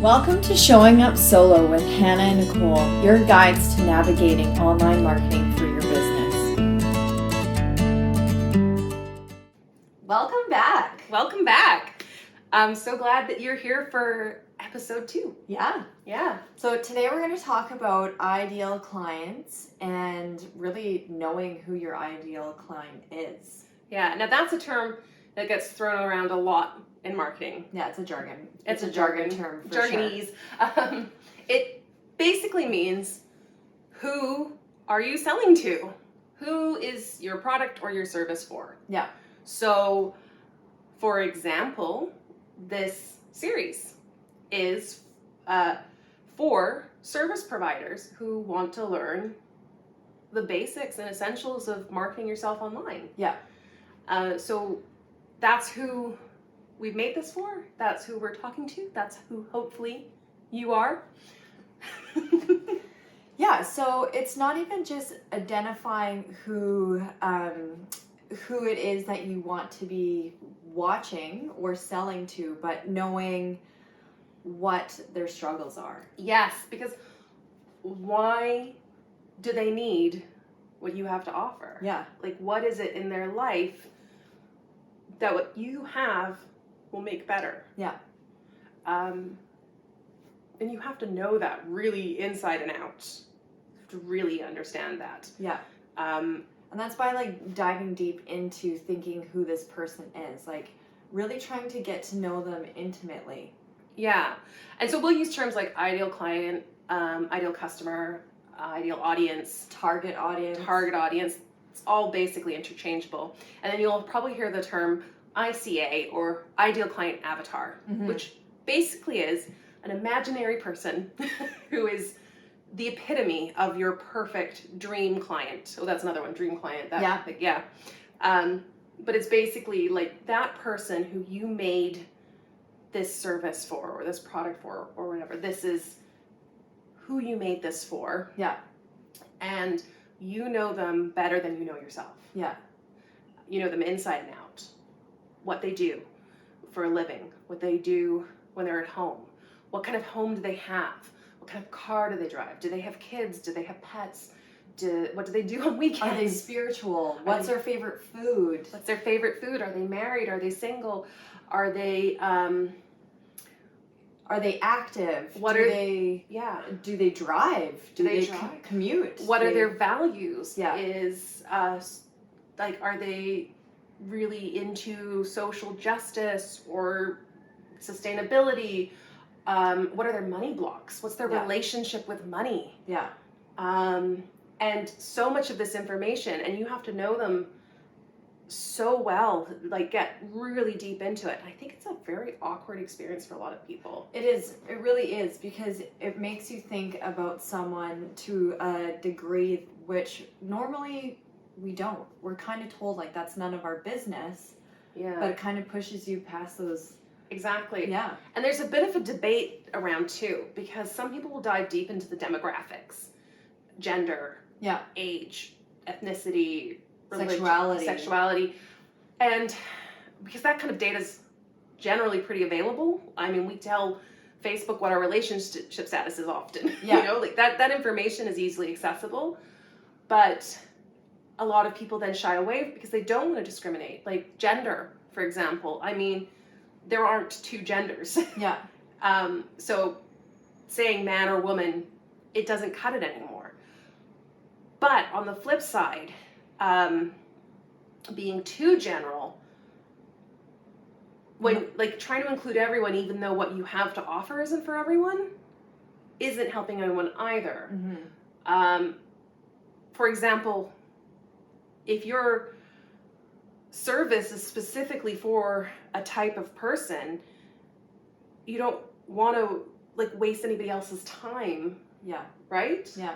Welcome to Showing Up Solo with Hannah and Nicole, your guides to navigating online marketing for your business. Welcome back. Welcome back. I'm so glad that you're here for episode 2. Yeah. So today we're going to talk about ideal clients and really knowing who your ideal client is. Yeah, now that's a term that gets thrown around a lot in marketing. Yeah, it's a jargon. It's a jargon term for Jargonese. sure. It basically means, who are you selling to? Who is your product or your service for? Yeah. So, for example, this series is for service providers who want to learn the basics and essentials of marketing yourself online. Yeah. So that's who we've made this for. That's who we're talking to. That's who hopefully you are. Yeah, so it's not even just identifying who it is that you want to be watching or selling to, but knowing what their struggles are. Yes, because why do they need what you have to offer? Yeah. Like, what is it in their life that what you have will make better? Yeah. And you have to know that really inside and out to really understand that. Yeah. And that's by like diving deep into thinking who this person is, like really trying to get to know them intimately. Yeah. And so we'll use terms like ideal client, ideal customer, ideal audience, Target audience. It's all basically interchangeable. And then you'll probably hear the term ICA, or ideal client avatar, which basically is an imaginary person who is the epitome of your perfect dream client. Oh, that's another one, dream client. But it's basically like that person who you made this service for, or this product for, or whatever. This is who you made this for. Yeah. And you know them better than you know yourself. Yeah. You know them inside and out. What they do for a living, what they do when they're at home, what kind of home do they have, what kind of car do they drive, do they have kids, do they have pets, what do they do on weekends? Are they spiritual? What's their favorite food? What's their favorite food? Are they married? Are they single? Are they active? What do are they? Yeah. Do they drive? Do they drive? Commute? What are their values? Yeah. Are they really into social justice or sustainability? What are their money blocks? What's their relationship with money? Yeah. And so much of this information, and you have to know them so well, like get really deep into it. I think it's a very awkward experience for a lot of people. It is. It really is, because it makes you think about someone to a degree which normally we don't. We're kind of told like that's none of our business. Yeah. But it kind of pushes you past those. Exactly. Yeah. And there's a bit of a debate around too, because some people will dive deep into the demographics, gender, age, ethnicity, religion, sexuality, and because that kind of data is generally pretty available. I mean, we tell Facebook what our relationship status is often. Yeah. You know, like that information is easily accessible, but a lot of people then shy away because they don't want to discriminate. Like gender, for example. I mean, there aren't two genders. Yeah. So saying man or woman, it doesn't cut it anymore. But on the flip side, being too general, when like trying to include everyone, even though what you have to offer isn't for everyone, isn't helping anyone either. For example, if your service is specifically for a type of person, you don't want to like waste anybody else's time. Yeah. Right? Yeah.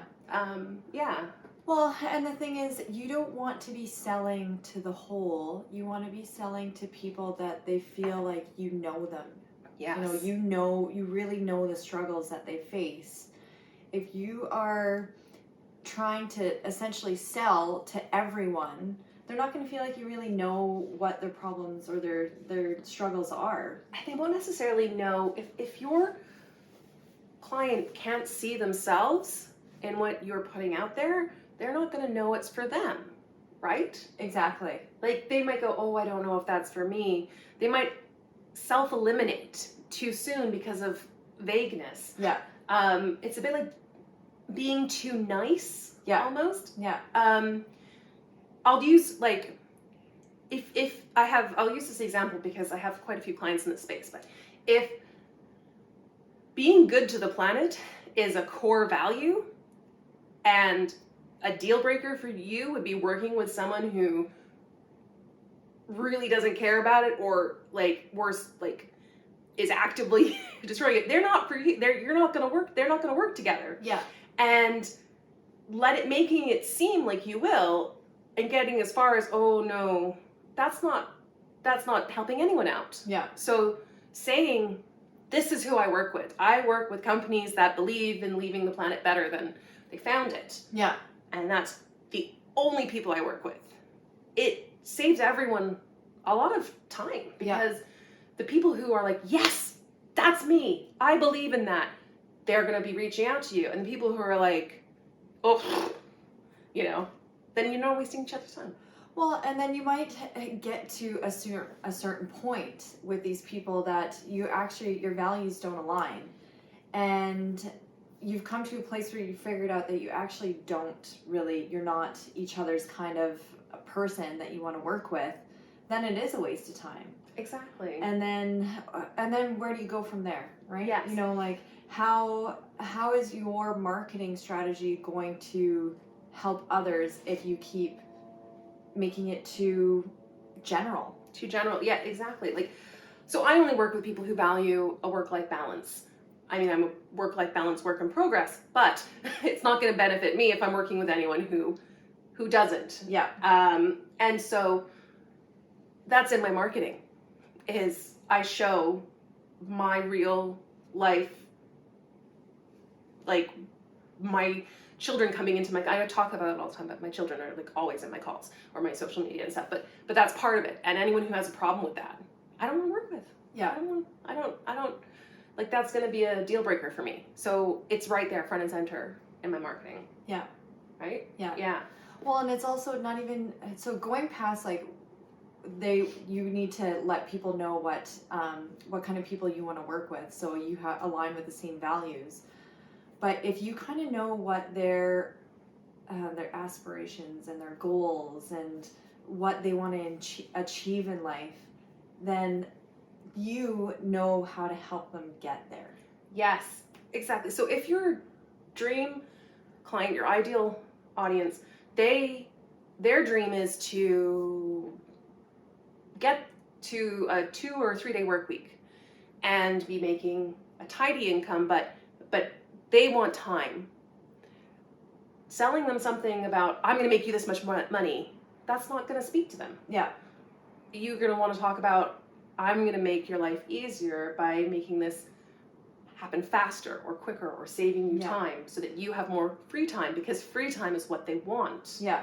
Yeah. Well, and the thing is, you don't want to be selling to the whole. You want to be selling to people that they feel like you know them. Yes. You really know the struggles that they face. If you are trying to essentially sell to everyone, they're not going to feel like you really know what their problems or their struggles are. They won't necessarily know if you're client can't see themselves in what you're putting out there, they're not going to know it's for them, right? Exactly. Like they might go, oh, I don't know if that's for me. They might self-eliminate too soon because of vagueness. Yeah. It's a bit like being too nice, almost. Yeah. I'll use like, I'll use this example because I have quite a few clients in this space, but if being good to the planet is a core value and a deal breaker for you would be working with someone who really doesn't care about it, or like worse, like is actively destroying it, they're not for you. You're not going to work. They're not going to work together. Yeah. And making it seem like you will, and getting as far as, oh no, that's not helping anyone out. Yeah. So saying, this is who I work with. I work with companies that believe in leaving the planet better than they found it. Yeah. And that's the only people I work with. It saves everyone a lot of time, because the people who are like, yes, that's me, I believe in that, they're going to be reaching out to you. And the people who are like, oh, then you're not wasting each other's time. Well, and then you might get to a certain point with these people that your values don't align. And you've come to a place where you figured out that you actually you're not each other's kind of a person that you want to work with, then it is a waste of time. Exactly. And then where do you go from there, right? Yes. Like how is your marketing strategy going to help others if you keep making it too general? Too general, yeah, exactly. Like, so I only work with people who value a work-life balance. I mean, I'm a work-life balance work in progress, but it's not going to benefit me if I'm working with anyone who doesn't. Yeah. And so that's in my marketing, is I show my real life, like my children coming into I talk about it all the time, but my children are like always in my calls or my social media and stuff, but that's part of it. And anyone who has a problem with that, I don't want to work with. Yeah. I don't like, that's going to be a deal breaker for me. So it's right there, front and center in my marketing. Yeah. Right? Yeah. Yeah. Well, and it's also not even, so going past like, you need to let people know what kind of people you want to work with, so you align with the same values. But if you kind of know what their aspirations and their goals and what they want to achieve in life, then you know how to help them get there. Yes, exactly. So if your dream client, your ideal audience, their dream is to get to a 2 or 3 day work week and be making a tidy income, but they want time. Selling them something about, I'm going to make you this much money, that's not going to speak to them. Yeah. You're going to want to talk about, I'm going to make your life easier by making this happen faster or quicker, or saving you time so that you have more free time, because free time is what they want. Yeah.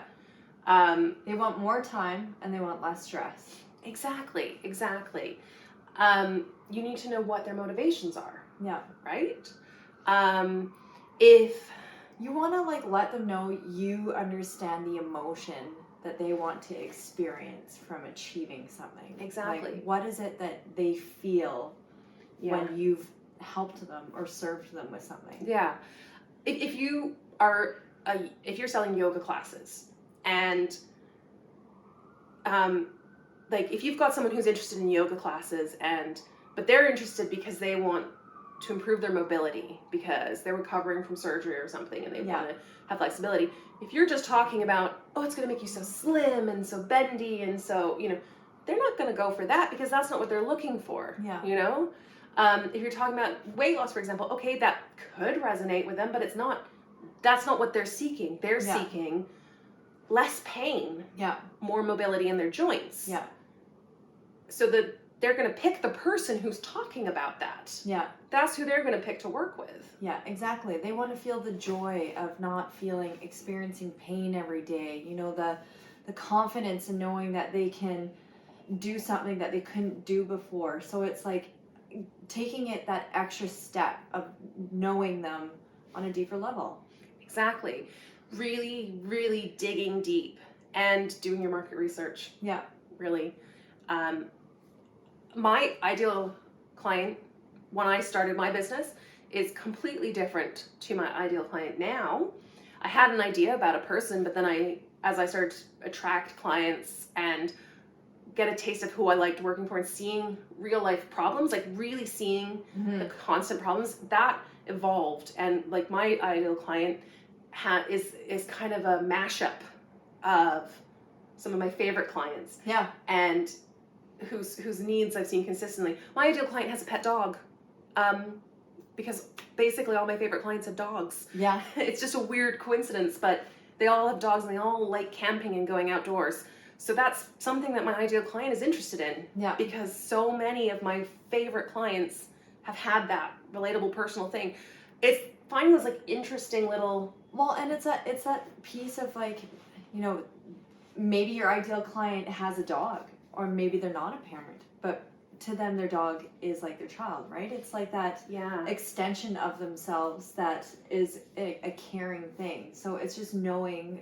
They want more time and they want less stress. Exactly. You need to know what their motivations are. Yeah. Right? If you want to like let them know you understand the emotion that they want to experience from achieving something. Exactly. Like, what is it that they feel when you've helped them or served them with something? Yeah. If you're selling yoga classes, and like if you've got someone who's interested in yoga classes, but they're interested because they want to improve their mobility because they're recovering from surgery or something and they want to have flexibility. If you're just talking about, oh, it's going to make you so slim and so bendy and so, they're not going to go for that, because that's not what they're looking for. Yeah. If you're talking about weight loss, for example, okay, that could resonate with them, but that's not what they're seeking. They're seeking less pain, more mobility in their joints. Yeah. So that they're going to pick the person who's talking about that. Yeah. That's who they're going to pick to work with. Yeah, exactly. They want to feel the joy of not experiencing pain every day. The confidence in knowing that they can do something that they couldn't do before. So it's like taking it that extra step of knowing them on a deeper level. Exactly. Really, really digging deep and doing your market research. Yeah. Really. My ideal client, when I started my business, is completely different to my ideal client now. I had an idea about a person, but then as I started to attract clients and get a taste of who I liked working for and seeing real life problems, like really seeing the constant problems, that evolved. And like my ideal client is kind of a mashup of some of my favorite clients. Yeah. And whose needs I've seen consistently. My ideal client has a pet dog. Because basically all my favorite clients have dogs. Yeah. It's just a weird coincidence, but they all have dogs and they all like camping and going outdoors. So that's something that my ideal client is interested in. Yeah. Because so many of my favorite clients have had that relatable personal thing. It's finding those like interesting little... Well, and it's that piece of like, you know, maybe your ideal client has a dog, or maybe they're not a parent, but to them their dog is like their child, right? It's like that extension of themselves that is a caring thing. So it's just knowing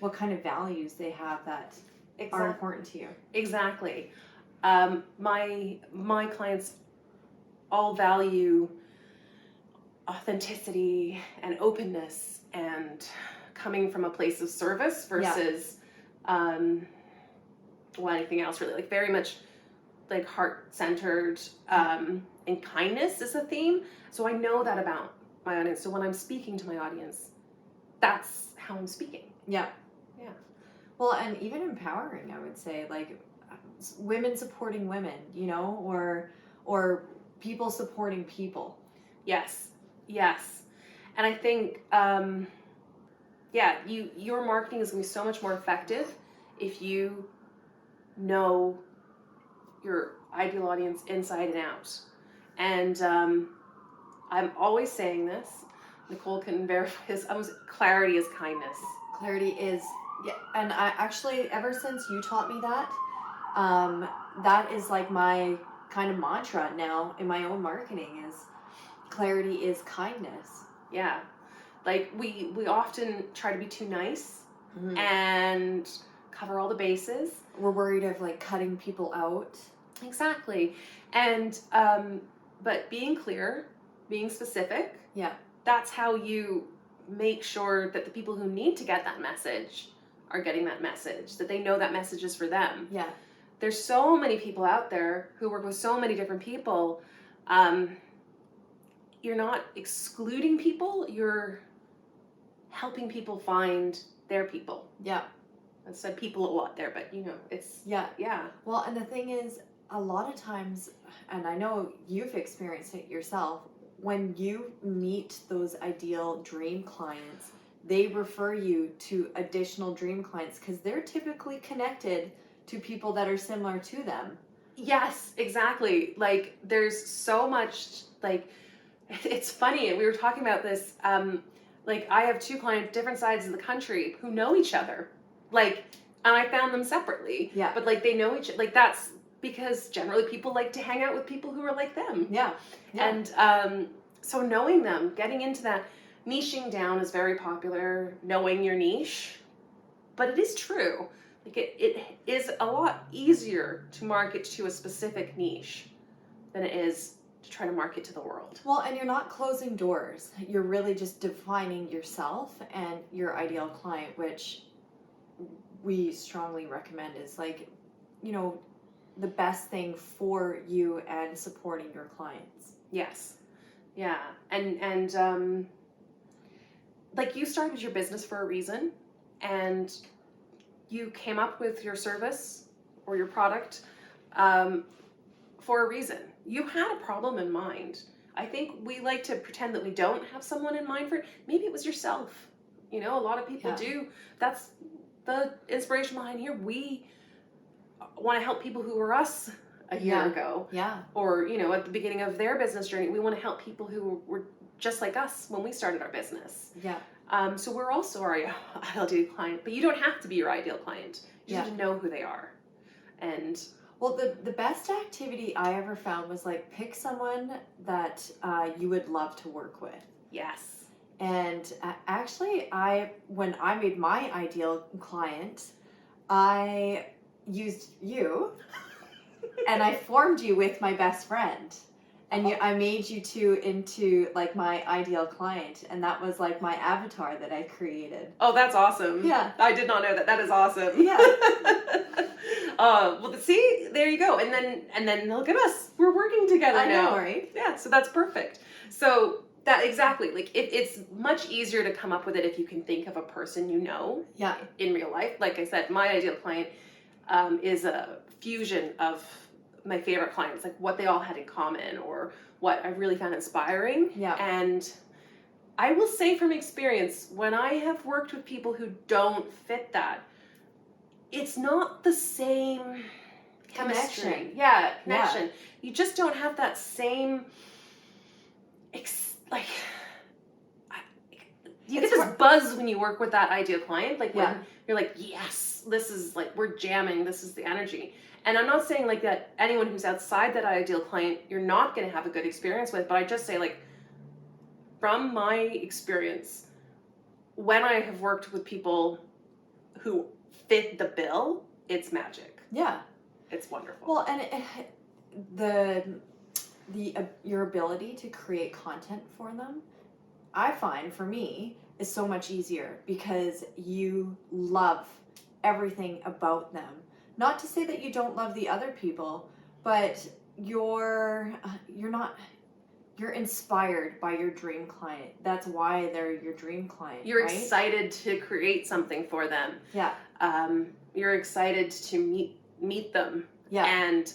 what kind of values they have that are important to you. Exactly. My clients all value authenticity and openness and coming from a place of service versus anything else really. Like very much like heart-centered, and kindness is a theme. So I know that about my audience. So when I'm speaking to my audience, that's how I'm speaking. Yeah. Yeah. Well, and even empowering, I would say, like women supporting women, you know, or people supporting people. Yes. Yes. And I think, your marketing is going to be so much more effective if you know your ideal audience inside and out. And I'm always saying this. Nicole can verify this. Clarity is kindness. Clarity is, and I actually, ever since you taught me that, that is like my kind of mantra now in my own marketing is clarity is kindness. Yeah. Like we often try to be too nice and cover all the bases. We're worried of like cutting people out. Exactly. And but being clear, being specific, that's how you make sure that the people who need to get that message are getting that message, that they know that message is for them. Yeah. There's so many people out there who work with so many different people. You're not excluding people, you're helping people find their people. Yeah. I said people a lot there, but you know, it's... Yeah. Well, and the thing is, a lot of times, and I know you've experienced it yourself, when you meet those ideal dream clients, they refer you to additional dream clients because they're typically connected to people that are similar to them. Yes, exactly. Like, there's so much, like, it's funny, we were talking about this, like, I have two clients, different sides of the country, who know each other. Like, and I found them separately. Yeah. But, like, they know each other. Like, that's because generally people like to hang out with people who are like them. Yeah. And so knowing them, getting into that, niching down is very popular, knowing your niche. But it is true. Like, it is a lot easier to market to a specific niche than it is to try to market to the world. Well, and you're not closing doors. You're really just defining yourself and your ideal client, which we strongly recommend is like, you know, the best thing for you and supporting your clients. Yes. Yeah. And like, you started your business for a reason, and you came up with your service or your product for a reason. You had a problem in mind. I think we like to pretend that we don't have someone in mind for it. Maybe it was yourself. You know, a lot of people do. That's the inspiration behind here. We want to help people who were us a year ago. Yeah. Or, you know, at the beginning of their business journey. We want to help people who were just like us when we started our business. Yeah. So we're also our ideal client, but you don't have to be your ideal client. You just have to know who they are. And Well, the best activity I ever found was like pick someone that you would love to work with. Yes. And actually, when I made my ideal client, I used you, and I formed you with my best friend. And I made you two into like my ideal client, and that was like my avatar that I created. Oh, that's awesome. Yeah. I did not know that. That is awesome. Yeah. Well, see, there you go. And then look at us. We're working together I now. know, right? Yeah, so that's perfect. So that exactly, like it's much easier to come up with it if you can think of a person you know. Yeah. In real life. Like I said, my ideal client is a fusion of my favorite clients, like what they all had in common or what I really found inspiring. Yeah. And I will say from experience, when I have worked with people who don't fit that, it's not the same chemistry. Connection. Yeah, connection. Yeah. You just don't have that same, you get this buzz when you work with that ideal client. Like when you're like, yes, this is like, we're jamming, this is the energy. And I'm not saying like that anyone who's outside that ideal client, you're not going to have a good experience with, but I just say like, from my experience, when I have worked with people who fit the bill, it's magic. Yeah. It's wonderful. Well, and your ability to create content for them, I find for me, is so much easier because you love everything about them. Not to say that you don't love the other people, but you're inspired by your dream client. That's why they're your dream client. You're right? excited to create something for them. Yeah. You're excited to meet them. Yeah. And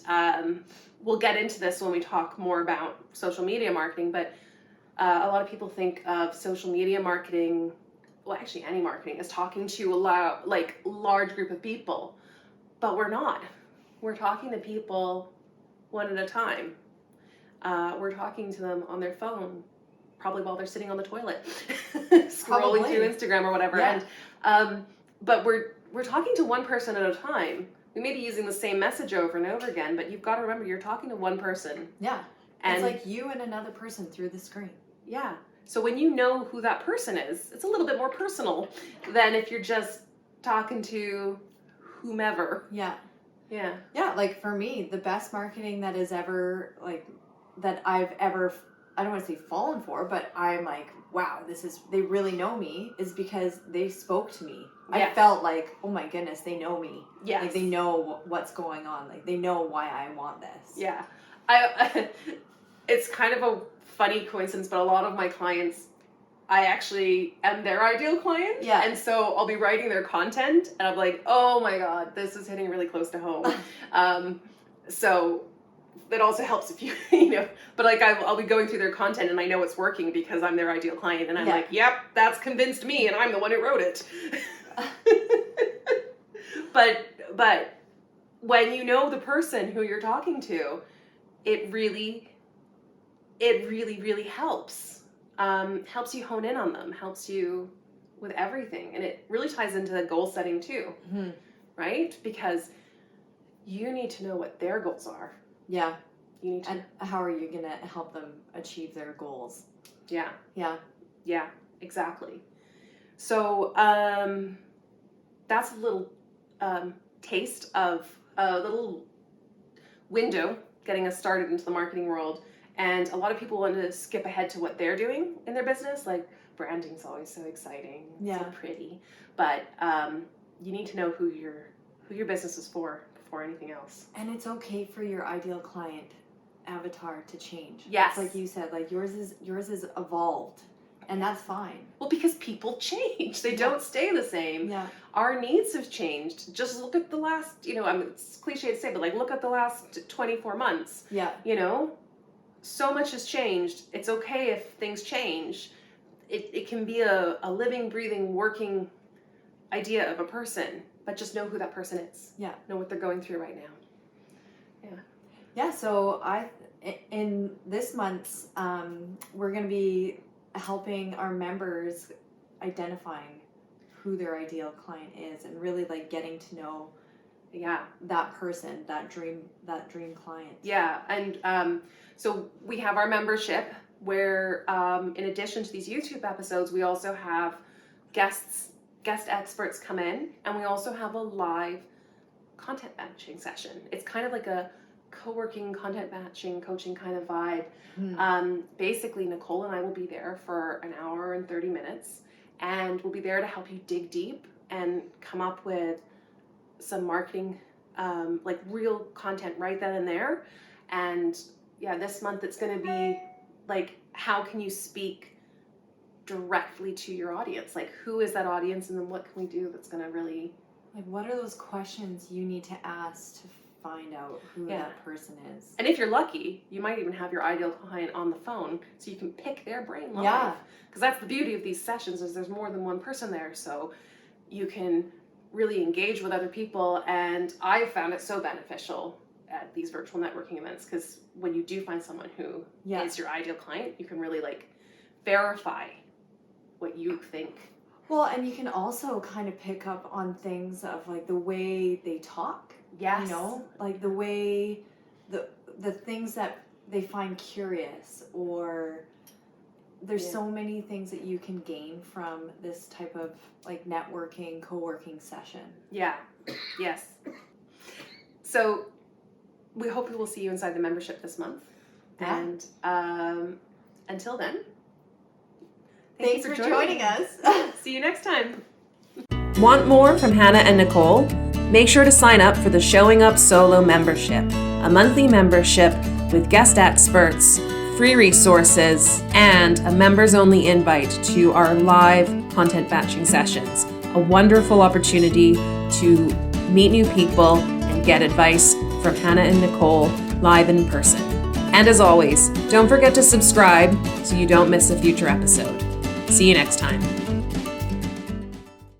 we'll get into this when we talk more about social media marketing, but a lot of people think of social media marketing, well, actually any marketing, as talking to a large group of people. But we're not. We're talking to people one at a time. We're talking to them on their phone, probably while they're sitting on the toilet, scrolling through Instagram or whatever. Yeah. And but we're talking to one person at a time. We may be using the same message over and over again, but you've got to remember you're talking to one person. Yeah. And it's like you and another person through the screen. Yeah. So when you know who that person is, it's a little bit more personal than if you're just talking to whomever. Yeah. Yeah. Yeah, like for me, the best marketing that is ever that I've ever, I don't want to say fallen for, but I'm like, wow, they really know me, is because they spoke to me. Yes. I felt like, oh my goodness, they know me. Yes. Like they know what's going on. Like they know why I want this. Yeah. It's kind of a funny coincidence, but a lot of my clients, I actually am their ideal client. Yeah. And so I'll be writing their content and I'm like, oh my God, this is hitting really close to home. So that also helps if you, but like I'll be going through their content and I know it's working because I'm their ideal client and I'm like, yep, that's convinced me and I'm the one who wrote it. But when you know the person who you're talking to, it really helps. Helps you hone in on them, helps you with everything. And it really ties into the goal setting too, right? Because you need to know what their goals are. Yeah. You need to. And how are you going to help them achieve their goals? Yeah. Yeah. Yeah, exactly. So that's a little taste of a little window getting us started into the marketing world. And a lot of people want to skip ahead to what they're doing in their business. Like branding's always so exciting, so pretty. But you need to know who your business is for before anything else. And it's okay for your ideal client avatar to change. Yes. It's like you said, like yours is evolved. And that's fine. Well, because people change. They don't stay the same. Yeah. Our needs have changed. Just look at the last, it's cliche to say, but like look at the last 24 months. Yeah. So much has changed. It's okay if things change. It can be a living, breathing, working idea of a person, but just know who that person is. Yeah. Know what they're going through right now. Yeah. Yeah, so in this month's, we're going to be helping our members identifying who their ideal client is and really like getting to know that person, that dream client. Yeah, and so we have our membership where in addition to these YouTube episodes, we also have guest experts come in, and we also have a live content batching session. It's kind of like a co-working content batching coaching kind of vibe. Basically, Nicole and I will be there for an hour and 30 minutes, and we'll be there to help you dig deep and come up with some marketing, like real content right then and there. And yeah, this month it's going to be like, how can you speak directly to your audience? Like, who is that audience, and then what can we do that's going to really, like, what are those questions you need to ask to find out who that person is? And if you're lucky, you might even have your ideal client on the phone, so you can pick their brain live. Yeah. Because that's the beauty of these sessions, is there's more than one person there, so you can really engage with other people. And I found it so beneficial at these virtual networking events, because when you do find someone who is your ideal client, you can really like verify what you think. Well, and you can also kind of pick up on things of like the way they talk. Yes. You know, like the way the things that they find curious, or there's so many things that you can gain from this type of like networking, co-working session. Yeah. Yes. So we hope we will see you inside the membership this month. Yeah. And until then, thanks for joining us. See you next time. Want more from Hannah and Nicole? Make sure to sign up for the Showing Up Solo membership, a monthly membership with guest experts, free resources, and a members-only invite to our live content batching sessions. A wonderful opportunity to meet new people and get advice from Hannah and Nicole live in person. And as always, don't forget to subscribe so you don't miss a future episode. See you next time.